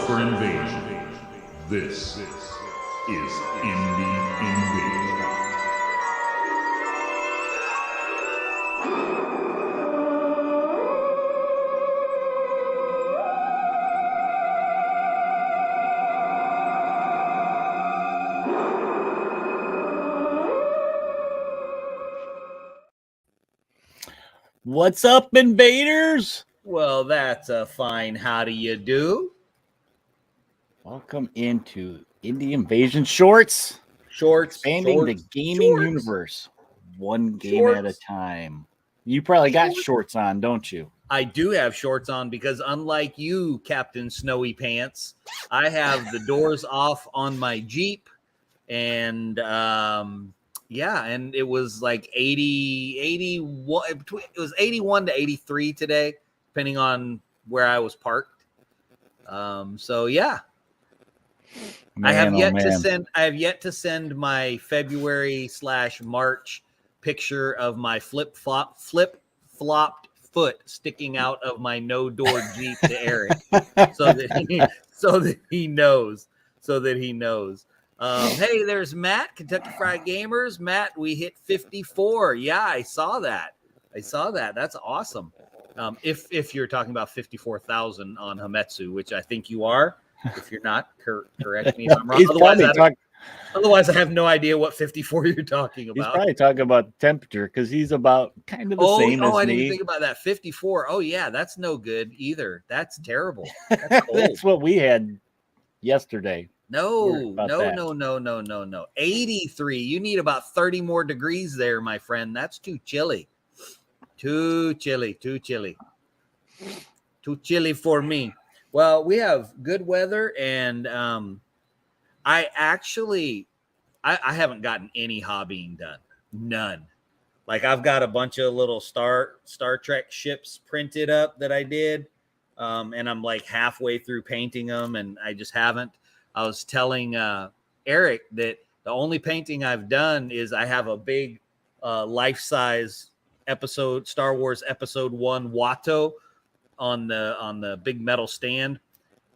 for invasion. This is Indie Invasion. What's up, invaders? Well, that's a fine how do you do? Welcome into Indie Invasion Shorts. Expanding the gaming universe one game at a time. You probably got shorts on, don't you? I do have shorts on because unlike you, Captain Snowy Pants, I have the doors off on my Jeep. And and it was like 81. It was 81 to 83 today, depending on where I was parked. So yeah. I have yet to send my February/March picture of my flip-flopped foot sticking out of my no-door Jeep to Eric, so that he knows. Hey, there's Matt, Kentucky Fried Gamers. Matt, we hit 54. Yeah, I saw that. That's awesome. If you're talking about 54,000 on Hametsu, which I think you are. If you're not, correct me if I'm wrong. Otherwise, I have no idea what 54 you're talking about. He's probably talking about the temperature because he's about kind of the same as me. I didn't think about that. 54. Oh, yeah, that's no good either. That's terrible. That's cold. That's what we had yesterday. No. 83. You need about 30 more degrees there, my friend. That's too chilly. Too chilly for me. Well, we have good weather, and I haven't gotten any hobbying done. None. Like, I've got a bunch of little Star Trek ships printed up that I did, and I'm like halfway through painting them, and I just haven't. I was telling Eric that the only painting I've done is I have a big life-size Star Wars Episode 1 Watto on the big metal stand,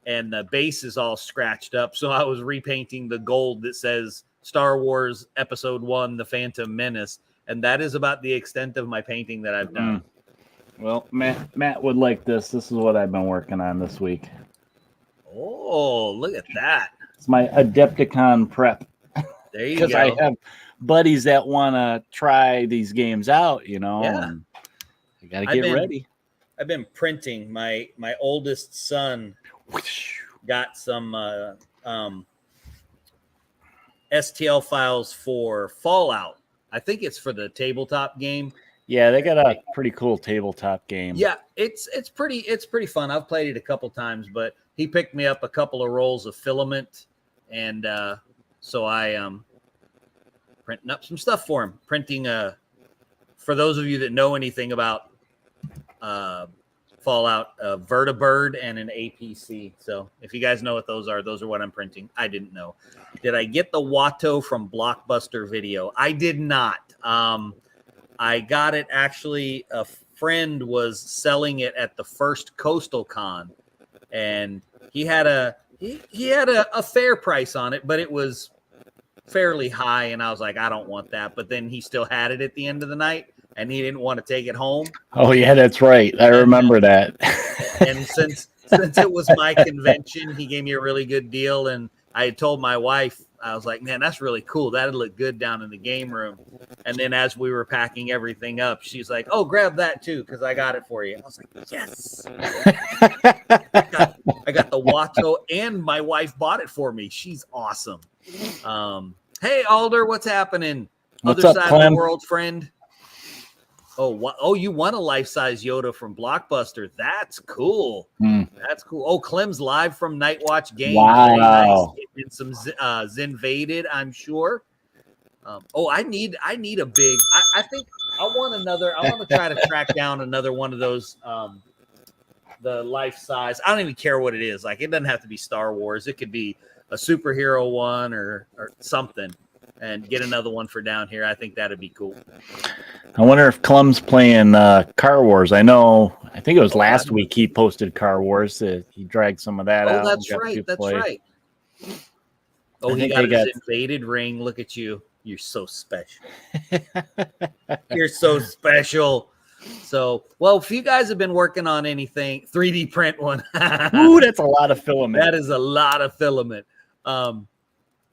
and the base is all scratched up. So I was repainting the gold that says Star Wars Episode 1, The Phantom Menace, and that is about the extent of my painting that I've done. Well, Matt would like this. This is what I've been working on this week. Oh, look at that. It's my Adepticon prep. There you go. Because I have buddies that want to try these games out, Yeah. And you got to get ready. I've been printing. My oldest son got some STL files for Fallout. I think it's for the tabletop game. Yeah, they got a pretty cool tabletop game. Yeah, it's pretty fun. I've played it a couple times, but he picked me up a couple of rolls of filament, and so I printing up some stuff for him. Printing for those of you that know anything about Fallout, a Vertibird and an APC. So if you guys know what those are what I'm printing. I didn't know. Did I get the Watto from Blockbuster Video? I did not. I got it, actually. A friend was selling it at the first Coastal Con, and he had a fair price on it, but it was fairly high, and I was like, I don't want that. But then he still had it at the end of the night, and he didn't want to take it home. Oh yeah, that's right. I remember that. And since it was my convention, he gave me a really good deal, and I had told my wife, I was like, man, that's really cool. That'd look good down in the game room. And then as we were packing everything up, she's like, oh, grab that too, because I got it for you. I was like, yes. I got the Watto, and my wife bought it for me. She's awesome. Hey, Alder, what's happening? What's Other up, side Clem? of the world, friend. Oh, you won a life-size Yoda from Blockbuster. That's cool. That's cool. Oh, Clem's live from Night Watch Games. Wow. Nice. Getting some Zinvaded, I'm sure. I need a big. I think I want to try to track down another one of those. The life-size. I don't even care what it is. Like, it doesn't have to be Star Wars. It could be a superhero one or something. and get another one for down here. I think that'd be cool. I wonder if Clum's playing Car Wars. I think it was last week he posted Car Wars. He dragged some of that out. That's right. That's right. Oh, he got his invaded ring. Look at you. You're so special. You're so special. So, well, if you guys have been working on anything, 3D print one. Ooh, that's a lot of filament. That is a lot of filament.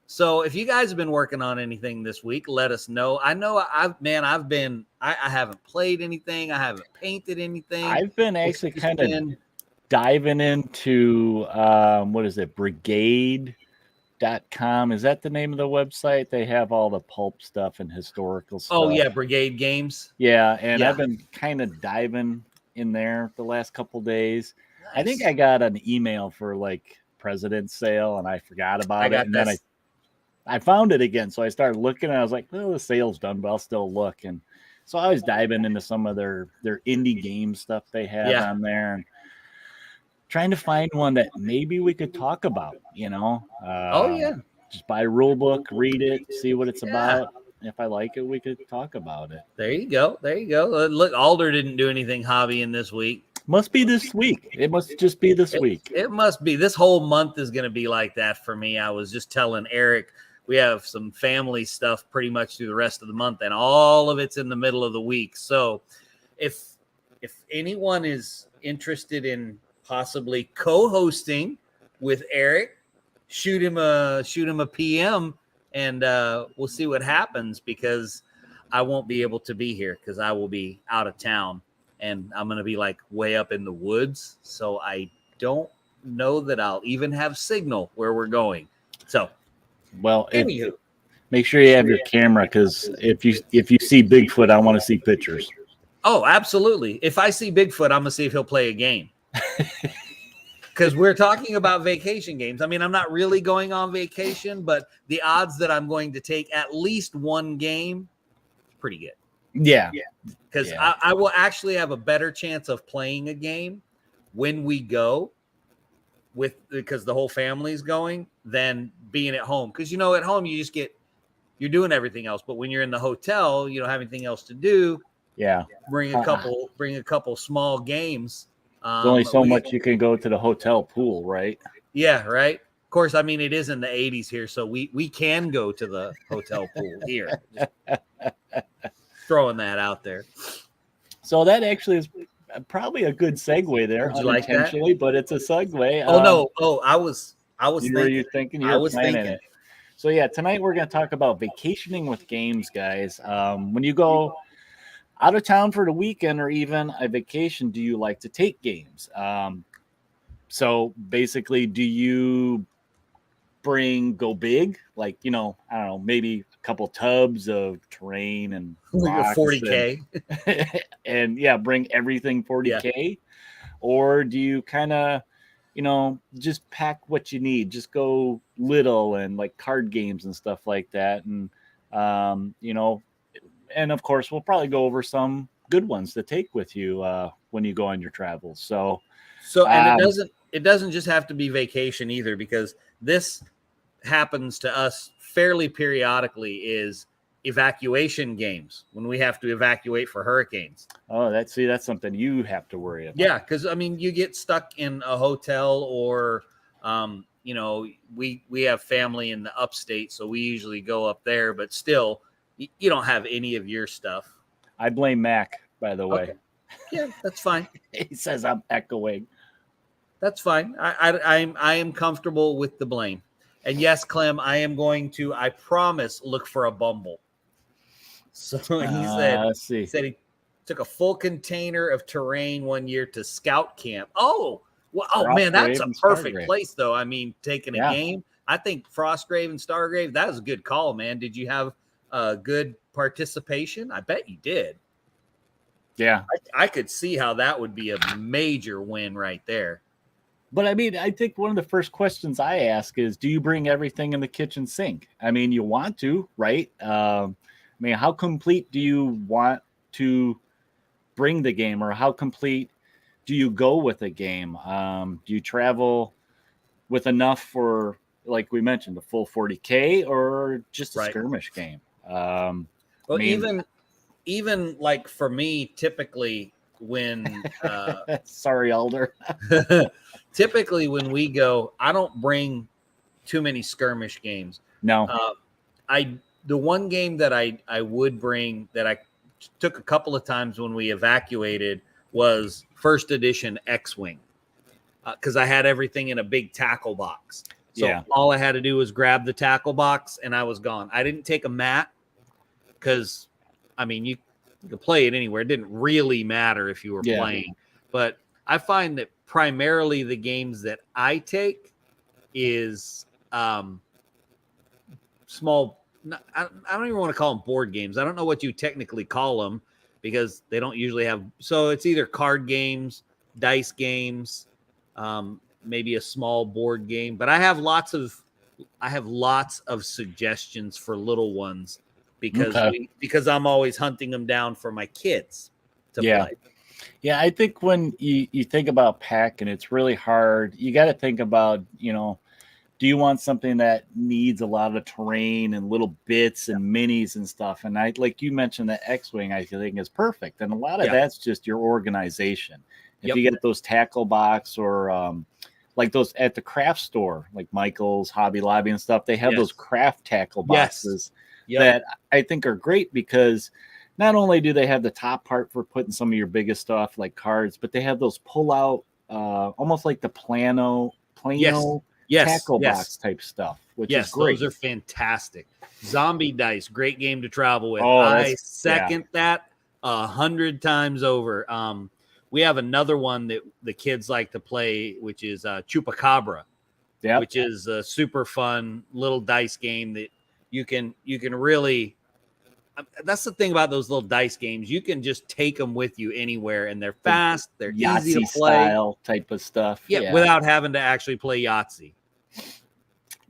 So if you guys have been working on anything this week, let us know. I know I haven't played anything. I haven't painted anything. I've been actually kind of diving into, what is it? Brigade.com. Is that the name of the website? They have all the pulp stuff and historical stuff. Oh yeah. Brigade Games. Yeah. And I've been kind of diving in there the last couple days. Nice. I think I got an email for like President's Sale and I forgot about it. And then I found it again. So I started looking and I was like, well, the sale's done, but I'll still look. And so I was diving into some of their indie game stuff they have on there and trying to find one that maybe we could talk about, just buy a rule book, read it, see what it's about. If I like it, we could talk about it. There you go. Look, Alder didn't do anything hobbying this week. Must be this week. It must just be this week. It must be. This whole month is going to be like that for me. I was just telling Eric, we have some family stuff pretty much through the rest of the month, and all of it's in the middle of the week. So if anyone is interested in possibly co-hosting with Eric, shoot him a PM, and we'll see what happens, because I won't be able to be here because I will be out of town, and I'm going to be like way up in the woods. So I don't know that I'll even have signal where we're going. So, well, make sure you have your camera, because if you see Bigfoot, I want to see pictures. Oh, absolutely. If I see Bigfoot, I'm going to see if he'll play a game. Because we're talking about vacation games. I mean, I'm not really going on vacation, but the odds that I'm going to take at least one game is pretty good. Yeah. Because I will actually have a better chance of playing a game when we go, because the whole family's going, than being at home. Because, at home you're doing everything else. But when you're in the hotel, you don't have anything else to do. Yeah. Bring a couple small games. There's only so much you can go to the hotel pool, right? Yeah, right. Of course, I mean, it is in the 80s here, so we can go to the hotel pool here. Just throwing that out there. So that actually is probably a good segue there, unintentionally, but it's a segue. Oh no! Oh, I was thinking. Were you thinking? I was thinking it. So yeah, tonight we're going to talk about vacationing with games, guys. When you go out of town for the weekend or even a vacation, do you like to take games? So basically, do you go big? Like, I don't know, maybe a couple tubs of terrain and like 40K. And bring everything 40K. Yeah. Or do you kind of, just pack what you need, just go little and like card games and stuff like that. And, and of course, we'll probably go over some good ones to take with you when you go on your travels. So and it doesn't just have to be vacation either, because this happens to us fairly periodically, is evacuation games when we have to evacuate for hurricanes. Oh, that's something you have to worry about. Yeah, because I mean, you get stuck in a hotel, or we have family in the upstate, so we usually go up there, but still, you don't have any of your stuff. I blame Mac, by the way. Okay. Yeah, that's fine. He says I'm echoing. That's fine. I am comfortable with the blame. And yes, Clem, I am going to, I promise, look for a Bumble. So he said he took a full container of terrain one year to scout camp. Oh, well, man, that's a perfect place, though. I mean, taking a game. I think Frostgrave and Stargrave, that was a good call, man. Did you have good participation? I bet you did. Yeah. I could see how that would be a major win right there. But I mean, I think one of the first questions I ask is, do you bring everything in the kitchen sink? I mean, you want to, right? I mean, how complete do you want to bring the game, or how complete do you go with a game? Do you travel with enough for like we mentioned, the full 40K or just a Right. skirmish game. Well, I mean- even like for me, typically when sorry, Elder. typically when we go, I don't bring too many skirmish games. No. The one game that I would bring that I took a couple of times when we evacuated was first edition X-Wing, because I had everything in a big tackle box. So all I had to do was grab the tackle box and I was gone. I didn't take a mat because, I mean, you could play it anywhere. It didn't really matter if you were playing. But I find that primarily the games that I take is small. I don't even want to call them board games. I don't know what you technically call them because they don't usually have. So it's either card games, dice games, maybe a small board game. But I have lots of suggestions for little ones because I'm always hunting them down for my kids to play. Yeah, I think when you think about packing, it's really hard. You got to think about, do you want something that needs a lot of terrain and little bits and minis and stuff? And like you mentioned, the X-Wing, I think is perfect. And a lot of that's just your organization. If you get those tackle box or like those at the craft store, like Michael's, Hobby Lobby and stuff, they have those craft tackle boxes that I think are great because not only do they have the top part for putting some of your biggest stuff like cards, but they have those pull out, almost like the plano tackle box type stuff, which is great. Those are fantastic. Zombie dice, great game to travel with. Oh, I second that 100 times over. We have another one that the kids like to play, which is Chupacabra, which is a super fun little dice game that you can really. That's the thing about those little dice games. You can just take them with you anywhere, and they're fast. They're easy to play. Style type of stuff. Yeah, without having to actually play Yahtzee.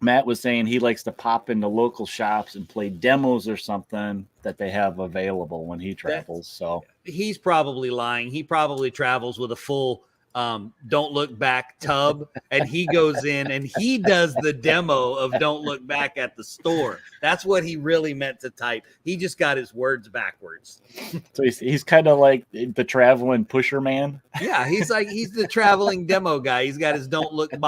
Matt was saying he likes to pop into local shops and play demos or something that they have available when he travels. So he's probably lying. He probably travels with a full Don't Look Back tub, and he goes in and he does the demo of Don't Look Back at the store. That's what he really meant to type. He just got his words backwards. So he's kind of like the traveling pusher man. Yeah, he's the traveling demo guy. He's got his Don't Look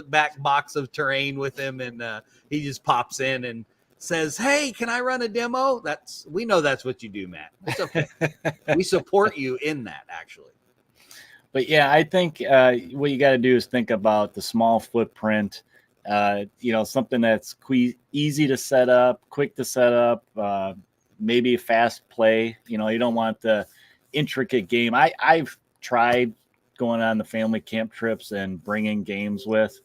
Back box of terrain with him, and he just pops in and says, "Hey, can I run a demo?" We know that's what you do, Matt. It's okay. We support you in that, actually. But yeah, I think what you got to do is think about the small footprint, something that's easy to set up, quick to set up, maybe a fast play. You don't want the intricate game. I've tried going on the family camp trips and bringing games with,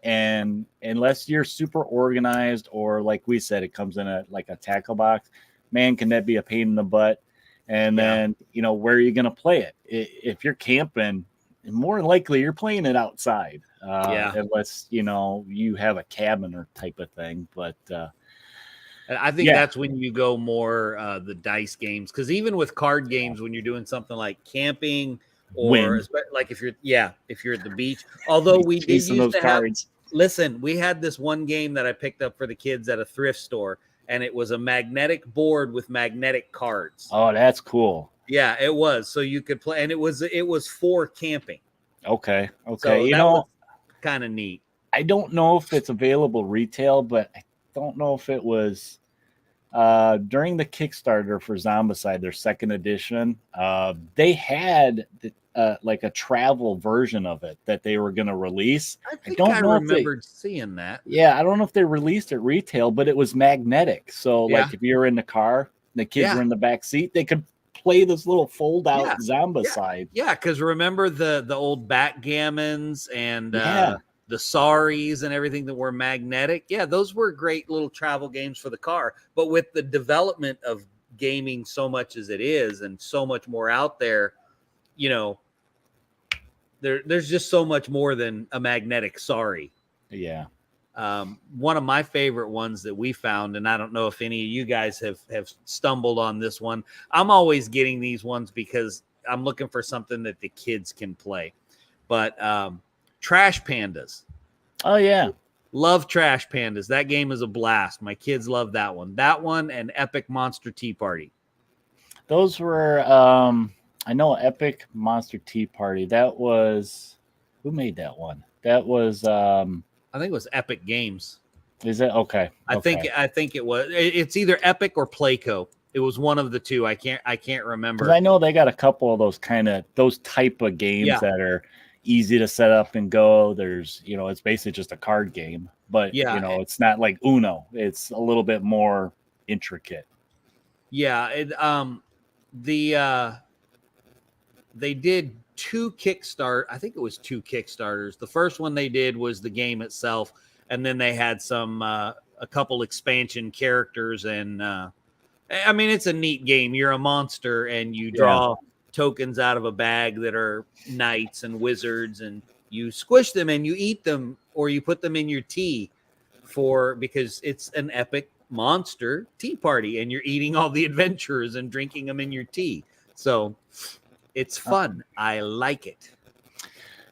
and unless you're super organized or like we said, it comes in a tackle box, man, can that be a pain in the butt? And then, where are you going to play it? If you're camping, more than likely you're playing it outside. Unless, you have a cabin or type of thing. But I think that's when you go more the dice games. Because even with card games, when you're doing something like camping or like if you're at the beach, although we did use those cards. Listen, we had this one game that I picked up for the kids at a thrift store. And it was a magnetic board with magnetic cards. Oh, that's cool. Yeah, it was. So you could play, and it was for camping. Okay. So that was kind of neat. I don't know if it's available retail, but I don't know if it was during the Kickstarter for Zombicide, their second edition. They had like a travel version of it that they were going to release. I remembered seeing that. Yeah, I don't know if they released it retail, but it was magnetic. So like if you're in the car, the kids were in the back seat, they could play this little fold out Zombicide. Yeah, because remember the old backgammons and the Saris and everything that were magnetic. Yeah, those were great little travel games for the car. But with the development of gaming so much as it is and so much more out there, there's just so much more than a magnetic Sari. Yeah. One of my favorite ones that we found, and I don't know if any of you guys have stumbled on this one. I'm always getting these ones because I'm looking for something that the kids can play. But Trash Pandas. Oh, yeah. Love Trash Pandas. That game is a blast. My kids love that one. That one and Epic Monster Tea Party. Those were I know Epic Monster Tea Party. That was who made that one? That was I think it was Epic Games. Is it okay? I think it was. It's either Epic or Playco. It was one of the two. I can't remember. Because I know they got a couple of those type of games that are easy to set up and go. There's, it's basically just a card game, but it's not like Uno. It's a little bit more intricate. Yeah, they did two Kickstarter. I think it was two Kickstarters. The first one they did was the game itself, and then they had a couple expansion characters. And I mean, it's a neat game. You're a monster, and you draw tokens out of a bag that are knights and wizards, and you squish them and you eat them, or you put them in your tea because it's an epic monster tea party, and you're eating all the adventurers and drinking them in your tea. So it's fun. I like it.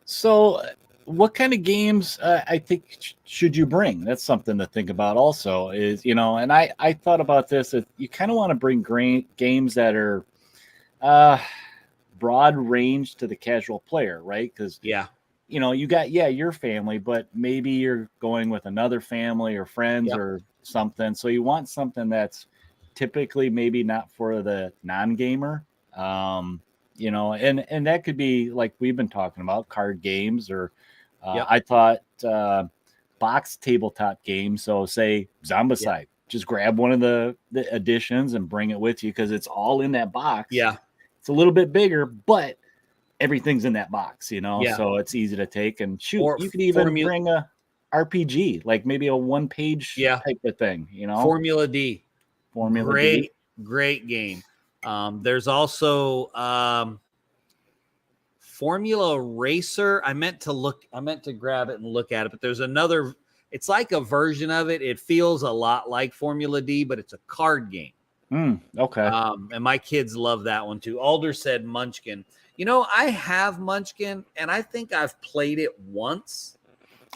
So what kind of games I think should you bring? That's something to think about also is, and I thought about this. You kind of want to bring games that are broad range to the casual player, right? Because you got your family, but maybe you're going with another family or friends or something. So you want something that's typically maybe not for the non-gamer. And that could be like we've been talking about card games or I thought box tabletop games. So say Zombicide, just grab one of the editions and bring it with you because it's all in that box. Yeah. It's a little bit bigger, but everything's in that box, so it's easy to take and shoot. Or you could even bring a RPG, like maybe a one-page type of thing, Formula D. Great game. There's also Formula Racer. I meant to grab it and look at it, but there's another. It's like a version of it. It feels a lot like Formula D, but it's a card game. Okay. And my kids love that one too. Alder said Munchkin. I have Munchkin, and I think I've played it once.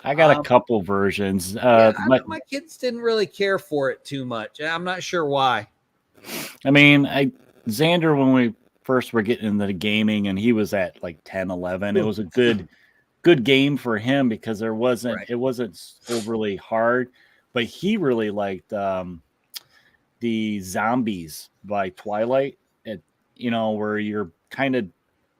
I got a couple versions. My kids didn't really care for it too much. I'm not sure why. I mean, Xander, when we first were getting into the gaming, and he was at like 10, 11, it was a good game for him because it wasn't overly hard, but he really liked the Zombies by Twilight, where you're kind of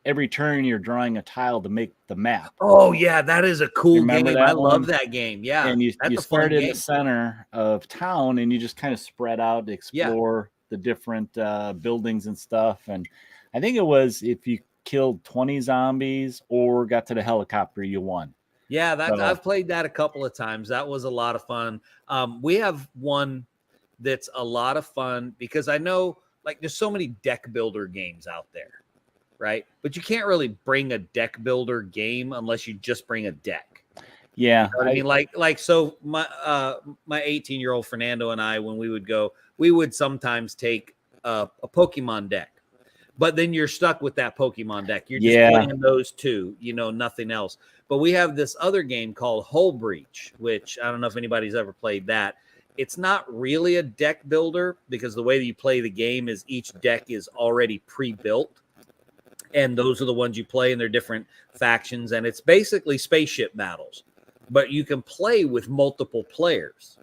every turn you're drawing a tile to make the map. Oh yeah, that is a cool game. I love that game. Yeah, and you start in the center of town and you just kind of spread out to explore the different buildings and stuff. And I think it was if you killed 20 zombies or got to the helicopter, you won. Yeah, I've played that a couple of times. That was a lot of fun. We have one that's a lot of fun because I know like there's so many deck builder games out there, right? But you can't really bring a deck builder game unless you just bring a deck. Yeah. You know I mean, so my 18-year-old Fernando and I, when we would go, we would sometimes take a Pokemon deck, but then you're stuck with that Pokemon deck. You're just playing those two, nothing else. But we have this other game called Hull Breach, which I don't know if anybody's ever played that. It's not really a deck builder because the way that you play the game is each deck is already pre-built. And those are the ones you play, and they're different factions. And it's basically spaceship battles. But you can play with multiple players.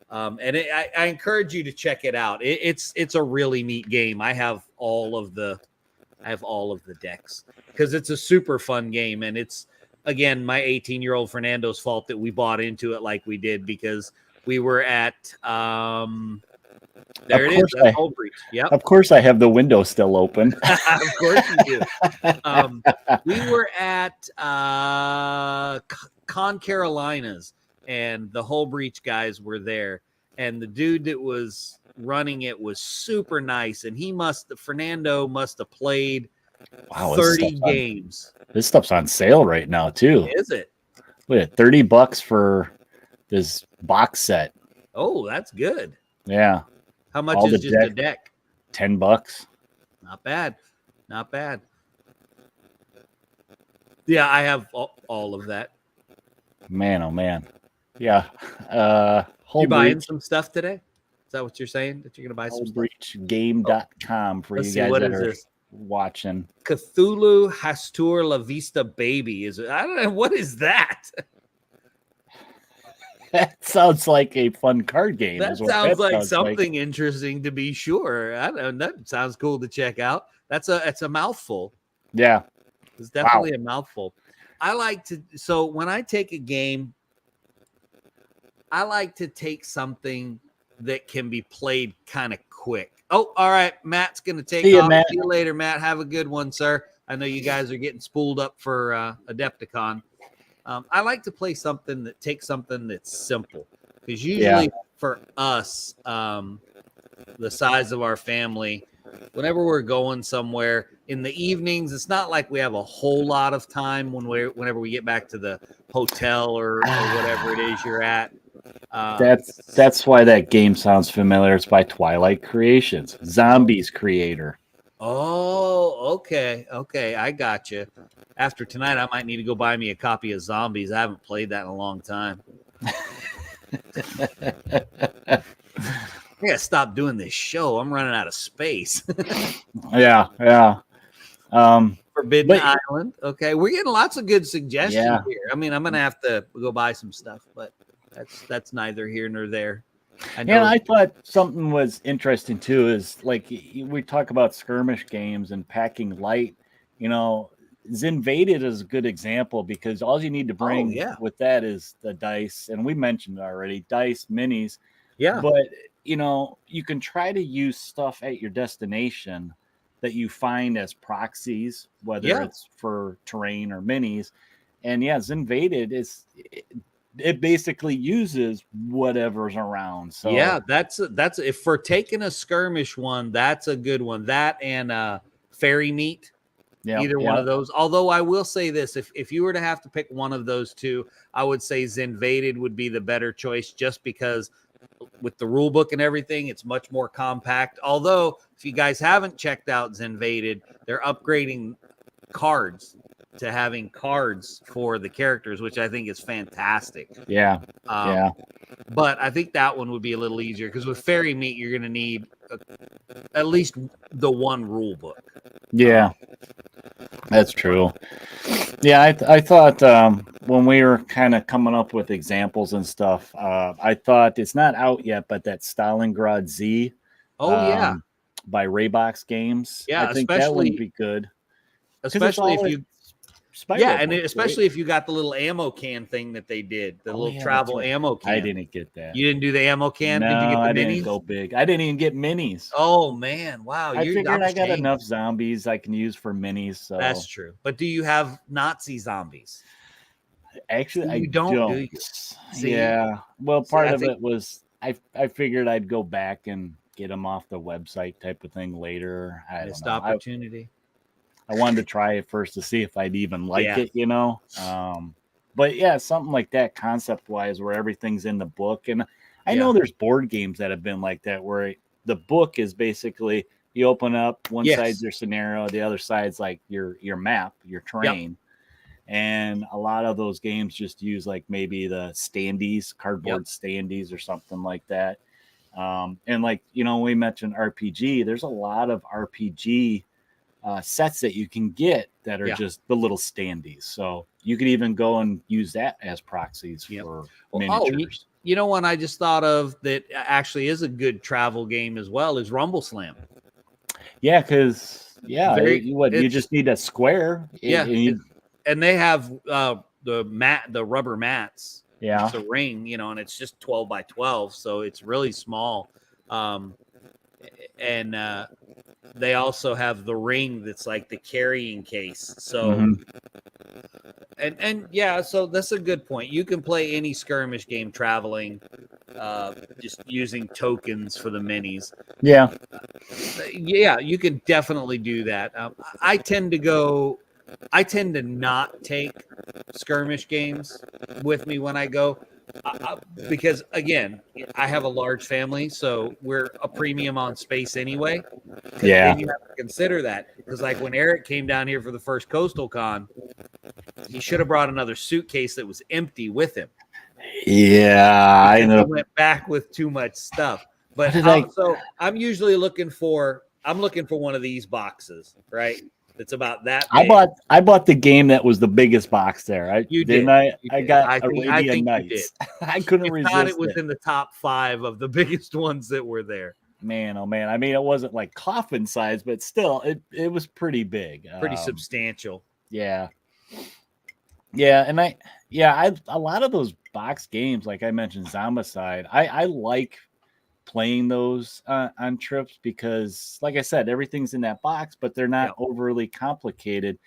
And I encourage you to check it out. It's a really neat game. I have all of the decks because it's a super fun game. And it's, again, my 18-year-old Fernando's fault that we bought into it like we did because we were at there it is. That's Hull Breach. Yeah. Of course, I have the window still open. Of course you do. We were at Con Carolinas, and the Hull Breach guys were there, and the dude that was running it was super nice, and Fernando must have played 30 games. This stuff's on sale right now too. Is it? Look at $30 for this box set. Oh, that's good. Yeah. How much is just a deck? $10. Not bad. Not bad. Yeah, I have all of that. Man, oh man. Yeah. You buying some stuff today? Is that what you're saying? That you're gonna buy some stuff? Wholebreachgame.com for Let's you see, guys what that is are this? watching. Cthulhu Hastur La Vista Baby. Is it? I don't know. What is that? That sounds like a fun card game. That Is what sounds that like sounds something interesting to be sure. I don't know. That sounds cool to check out. That's a mouthful. Yeah. It's definitely a mouthful. I like to, so when I take a game, I like to take something that can be played kind of quick. Oh, all right. Matt's going to take off. Matt. See you later, Matt. Have a good one, sir. I know you guys are getting spooled up for Adepticon. I like to play something that takes something that's simple, because usually for us, the size of our family, whenever we're going somewhere in the evenings, it's not like we have a whole lot of time whenever we get back to the hotel or whatever it is you're at. That's why that game sounds familiar. It's by Twilight Creations, Zombies creator. Oh, okay. I got you. After tonight, I might need to go buy me a copy of Zombies. I haven't played that in a long time. I gotta stop doing this show. I'm running out of space. Yeah. Forbidden Island. Okay, we're getting lots of good suggestions here. I mean, I'm gonna have to go buy some stuff, but that's neither here nor there. I thought something was interesting too. Is like we talk about skirmish games and packing light. Zinvaded is a good example, because all you need to bring with that is the dice, and we mentioned it already, dice, minis. Yeah, but you can try to use stuff at your destination that you find as proxies, whether it's for terrain or minis. And Zinvaded it basically uses whatever's around. So that's if for taking a skirmish one, that's a good one. That and fairy meat. Either one of those. Although I will say this, if you were to have to pick one of those two, I would say Zinvaded would be the better choice, just because with the rule book and everything, it's much more compact. Although if you guys haven't checked out Zinvaded, they're upgrading cards to having cards for the characters, which I think is fantastic. But I think that one would be a little easier, because with fairy meat, you're going to need at least the one rule book. That's true. I thought when we were kind of coming up with examples and stuff, I thought it's not out yet, but that Stalingrad Z. By Raybox Games. I think that would be good. Especially if you especially if you got the little ammo can thing that they did, the little travel ammo can. I didn't get that. You didn't do the ammo can? No, did you get the I minis? didn't go big. I didn't even get minis. Oh man, wow! I figured I got enough zombies I can use for minis. So that's true. But do you have Nazi zombies? Actually, I don't. Do you? Yeah. Well, part of it was I figured I'd go back and get them off the website type of thing later. Missed opportunity. I wanted to try it first to see if I'd even like it, But something like that, concept wise, where everything's in the book. And I know there's board games that have been like that, where the book is basically you open up, one side's your scenario, the other side's like your map, your terrain. And a lot of those games just use like maybe the standees, cardboard standees or something like that. And like, we mentioned RPG, there's a lot of RPG sets that you can get that are just the little standees. So you could even go and use that as proxies for miniatures. You know, one I just thought of that actually is a good travel game as well is Rumble Slam. Yeah, because you just need a square. And they have the rubber mats. Yeah, it's a ring, and it's just 12 by 12, so it's really small. And they also have the ring that's like the carrying case. So, so that's a good point. You can play any skirmish game traveling, just using tokens for the minis. You can definitely do that. I tend to not take skirmish games with me when I go. Because again, I have a large family, so we're a premium on space anyway. Then you have to consider that, because like when Eric came down here for the first Coastal Con, he should have brought another suitcase that was empty with him. Yeah, I I know. went back with too much stuff. But so I'm usually looking for one of these boxes, right? It's about that big. I bought the game that was the biggest box there. You did. I got I Arabian think Nights. you did. I couldn't if resist not, it was in the top 5 of the biggest ones that were there. Man, oh man. I mean, it wasn't like coffin size, but still it was pretty big. Pretty substantial. Yeah. Yeah, and I a lot of those box games, like I mentioned, Zombicide, I like playing those on trips because, like I said, everything's in that box, but they're not overly complicated.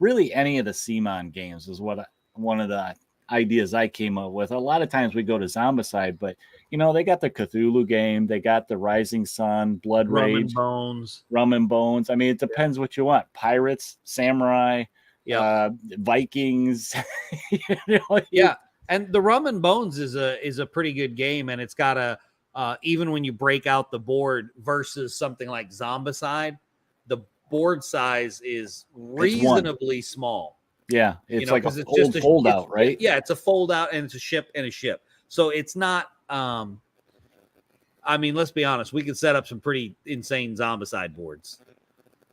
Really, any of the CMON games is one of the ideas I came up with. A lot of times we go to Zombicide, but they got the Cthulhu game, they got the Rising Sun, Blood Rage, Rum and Bones. I mean, it depends what you want. Pirates, Samurai, Vikings. And the Rum and Bones is a pretty good game, and it's got a even when you break out the board versus something like Zombicide, the board size is reasonably small. Yeah, it's like a old fold out, right? Yeah, it's a fold out, and it's a ship and a ship. So it's not. I mean, let's be honest. We could set up some pretty insane Zombicide boards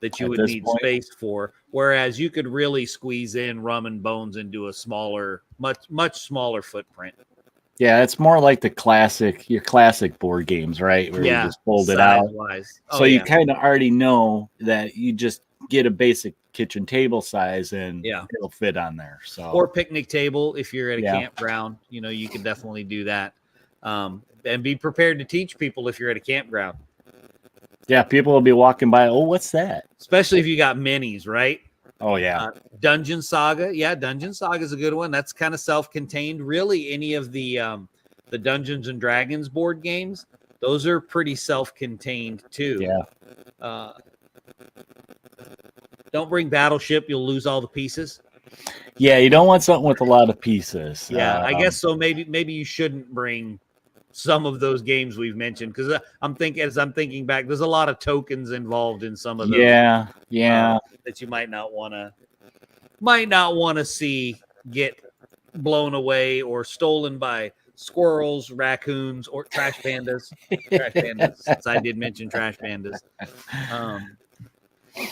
that you would need space for. Whereas you could really squeeze in Rum and Bones into a smaller, much smaller footprint. Yeah, it's more like your classic board games, right? Where you just fold it out. So you kind of already know that you just get a basic kitchen table size and it'll fit on there. So or picnic table if you're at a campground, you can definitely do that. And be prepared to teach people if you're at a campground. Yeah, people will be walking by. Oh, what's that? Especially if you got minis, right? Oh, yeah. Dungeon Saga. Yeah, Dungeon Saga is a good one. That's kind of self-contained. Really, any of the Dungeons and Dragons board games, those are pretty self-contained too. Yeah. Don't bring Battleship. You'll lose all the pieces. Yeah, you don't want something with a lot of pieces. Yeah, I guess so. Maybe you shouldn't bring some of those games we've mentioned because I'm thinking back, there's a lot of tokens involved in some of those. Yeah. That you might not want to see get blown away or stolen by squirrels, raccoons, or trash pandas. Since I did mention trash pandas.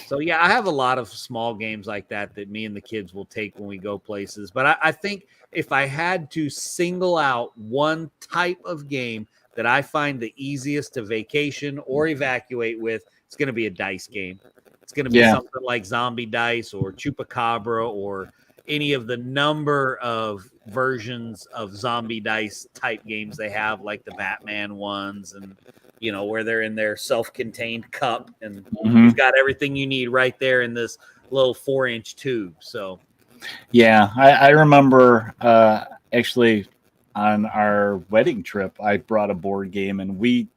So yeah, I have a lot of small games like that me and the kids will take when we go places. But I think if I had to single out one type of game that I find the easiest to vacation or evacuate with, it's going to be a dice game. It's going to be something like Zombie Dice or Chupacabra or any of the number of versions of Zombie Dice type games they have, like the Batman ones and where they're in their self-contained cup and you've got everything you need right there in this little 4-inch tube. So, yeah, I remember actually on our wedding trip, I brought a board game and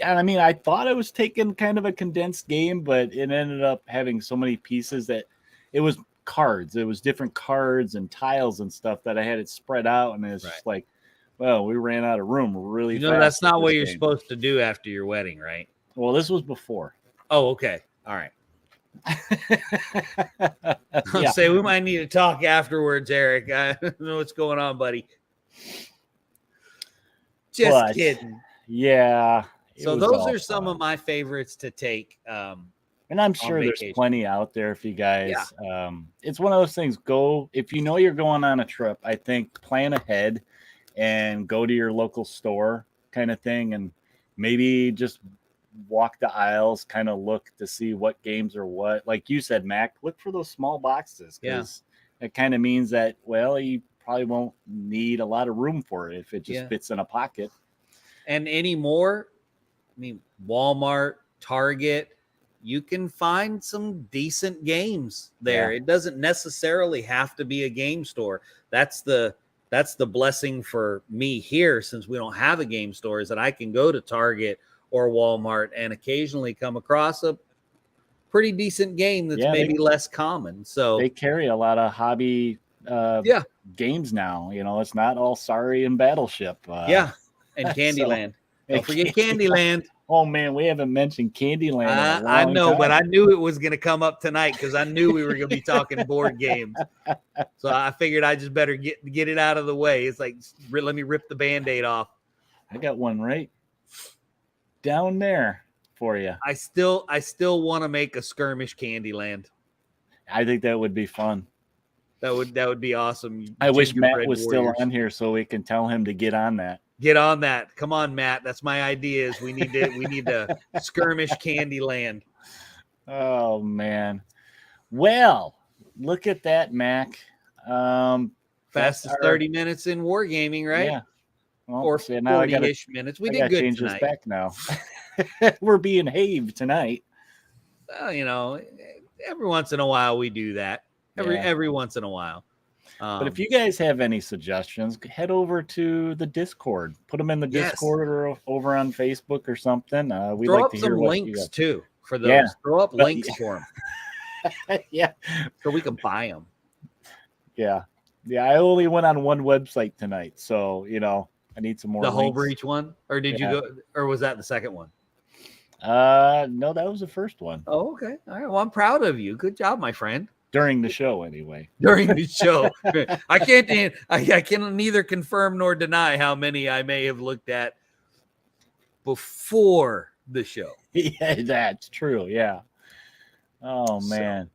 I thought I was taking kind of a condensed game, but it ended up having so many pieces that it was cards. It was different cards and tiles and stuff that I had it spread out. And it's just like, well, we ran out of room really fast. That's not what you're supposed to do after your wedding, right? Well, this was before. Oh, okay. All right. I'll say we might need to talk afterwards, Eric. I don't know what's going on, buddy. Just kidding. Yeah. So those are some of my favorites to take. And I'm sure there's plenty out there if you guys. Yeah. It's one of those things. If you're going on a trip, I think plan ahead and go to your local store kind of thing, and maybe just walk the aisles, kind of look to see what games are what. Like you said, Mac, look for those small boxes because it kind of means that, well, you probably won't need a lot of room for it if it just fits in a pocket. And anymore, I mean, Walmart, Target, you can find some decent games there. Yeah. It doesn't necessarily have to be a game store. That's the blessing for me here, since we don't have a game store, is that I can go to Target or Walmart and occasionally come across a pretty decent game that's maybe less common. So they carry a lot of hobby games now. It's not all Sorry and Battleship. And Candyland. Don't forget Candyland. Oh man, we haven't mentioned Candyland. In a I long know, time. but I knew it was going to come up tonight because I knew we were going to be talking board games. So I figured I just better get it out of the way. It's like, let me rip the Band-Aid off. I got one right down there for you. I still want to make a skirmish Candyland. I think that would be fun. That would be awesome. I wish Matt was Warriors. still on here so we can tell him to get on that. Get on that. Come on, Matt. That's my idea. Is we need to skirmish Candyland. Oh man. Well, look at that, Mac. Fastest 30 minutes in wargaming, right? Yeah. Well, or see, now 40-ish minutes. We did good change tonight. this back now. We're being haved tonight. Well, every once in a while we do that. Every once in a while. But if you guys have any suggestions, head over to the Discord. Put them in the Discord or over on Facebook or something. We throw like up to some hear what links too for those. Yeah. Throw up links for them. Yeah. So we can buy them. Yeah. Yeah. I only went on one website tonight. So, I need some more. The links. Whole Breach one? Or did you go, or was that the second one? No, that was the first one. Oh, okay. All right. Well, I'm proud of you. Good job, my friend. During the show, anyway. During the show. I can neither confirm nor deny how many I may have looked at before the show. Yeah, that's true. Yeah. Oh, man.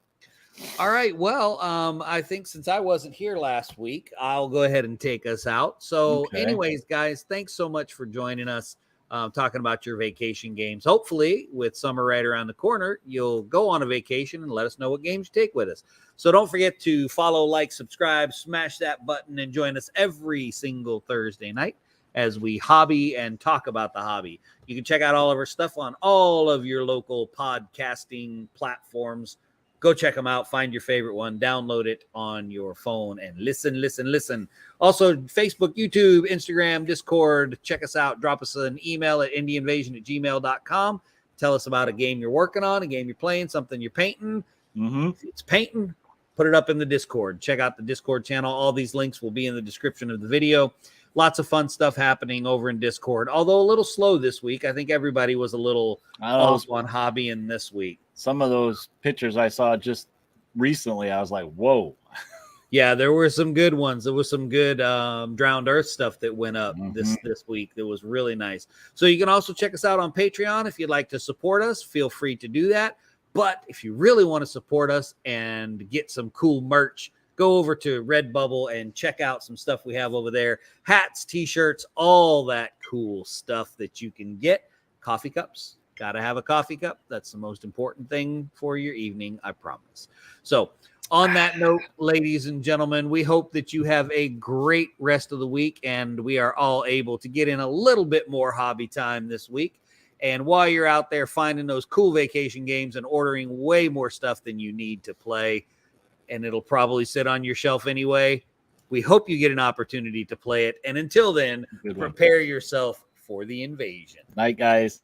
All right. Well, I think since I wasn't here last week, I'll go ahead and take us out. So anyways, guys, thanks so much for joining us. Talking about your vacation games. Hopefully, with summer right around the corner, you'll go on a vacation and let us know what games you take with us. So don't forget to follow, like, subscribe, smash that button, and join us every single Thursday night as we hobby and talk about the hobby. You can check out all of our stuff on all of your local podcasting platforms. Go check them out. Find your favorite one. Download it on your phone and listen. Also, Facebook, YouTube, Instagram, Discord. Check us out. Drop us an email at indieinvasion@gmail.com. Tell us about a game you're working on, a game you're playing, something you're painting. If it's painting, put it up in the Discord. Check out the Discord channel. All these links will be in the description of the video. Lots of fun stuff happening over in Discord, although a little slow this week. I think everybody was a little off on hobbying this week. Some of those pictures I saw just recently, I was like, whoa. Yeah, there were some good ones. There was some good Drowned Earth stuff that went up this week that was really nice. So you can also check us out on Patreon. If you'd like to support us, feel free to do that. But if you really want to support us and get some cool merch, go over to Redbubble and check out some stuff we have over there. Hats, t-shirts, all that cool stuff that you can get. Coffee cups. Got to have a coffee cup. That's the most important thing for your evening, I promise. So on that note, ladies and gentlemen, we hope that you have a great rest of the week and we are all able to get in a little bit more hobby time this week. And while you're out there finding those cool vacation games and ordering way more stuff than you need to play, and it'll probably sit on your shelf anyway, we hope you get an opportunity to play it. And until then, prepare yourself for the invasion. Night, guys.